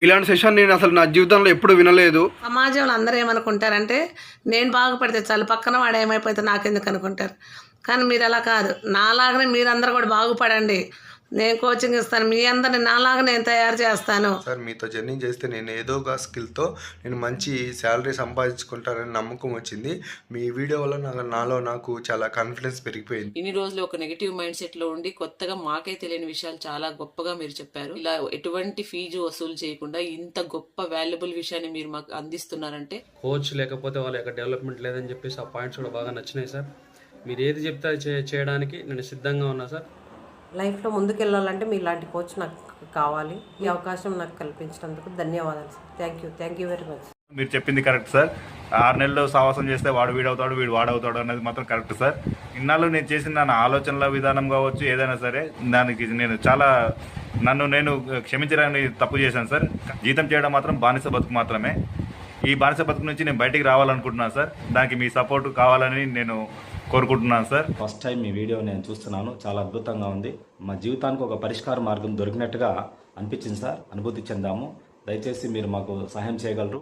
ఇలాంటి సెషన్ నేను అసలు నా జీవితంలో ఎప్పుడు వినలేదు. సమాజంలో అందరూ ఏమనుకుంటారంటే నేను బాగుపడితే చాలు, పక్కన వాడు ఏమైపోతే నాకెందుకు అనుకుంటారు. కానీ మీరు అలా కాదు, నాలాగనే మీరందరూ కూడా బాగుపడండి. నేను కోచింగ్ ఇస్తాను, మీ అందరిని నాలాగా నేను తయారు చేస్తాను. సార్ మీతో జర్నీ చేస్తే నేను ఏదో ఒక స్కిల్తో నేను మంచి శాలరీ సంపాదించుకుంటానని నమ్మకం వచ్చింది. మీ వీడియో వల్ల నాకు చాలా కాన్ఫిడెన్స్ పెరిగిపోయింది. ఇన్ని రోజులు ఒక నెగిటివ్ మైండ్ సెట్ లో ఉండి కొత్తగా మాకే తెలియని విషయాలు చాలా గొప్పగా మీరు చెప్పారు. ఇలా ఎటువంటి ఫీజు వసూలు చేయకుండా ఇంత గొప్ప వాల్యుబుల్ విషయాన్ని మీరు మాకు అందిస్తున్నారంటే, కోచ్ లేకపోతే వాళ్ళ యొక్క డెవలప్మెంట్ లేదని చెప్పేసి ఆ పాయింట్స్ కూడా బాగా నచ్చినాయి సార్. మీరు ఏది చెప్తే అది చేయడానికి నేను సిద్ధంగా ఉన్నా సార్. లైఫ్లో ముందుకెళ్ళాలంటే మీలాంటి కోచ్ నాకు కావాలి. ఈ అవకాశం నాకు కల్పించినందుకు ధన్యవాదాలు sir. Thank you very much. మీరు చెప్పింది కరెక్ట్ సార్. 6 నెలలు సావాసం చేస్తే వాడు వీడవుతాడు, వీడు వాడవుతాడు అనేది మాత్రం కరెక్ట్ సార్. ఇన్నాళ్ళు నేను చేసిన నా ఆలోచనల విధానం కావచ్చు, ఏదైనా సరే దానికి నేను చాలా నేను క్షమించడానికి తప్పు చేశాను సార్. జీతం చేయడం మాత్రం బానిస బతుకు మాత్రమే. ఈ బానిస బతుకు నుంచి నేను బయటికి రావాలనుకుంటున్నాను సార్. దానికి మీ సపోర్ట్ కావాలని నేను కోరుకుంటున్నాను సార్. ఫస్ట్ టైం మీ వీడియో నేను చూస్తున్నాను, చాలా అద్భుతంగా ఉంది. మా జీవితానికి ఒక పరిష్కార మార్గం దొరికినట్టుగా అనిపించింది సార్. అనుభూతి చెందాము. దయచేసి మీరు మాకు సహాయం చేయగలరు.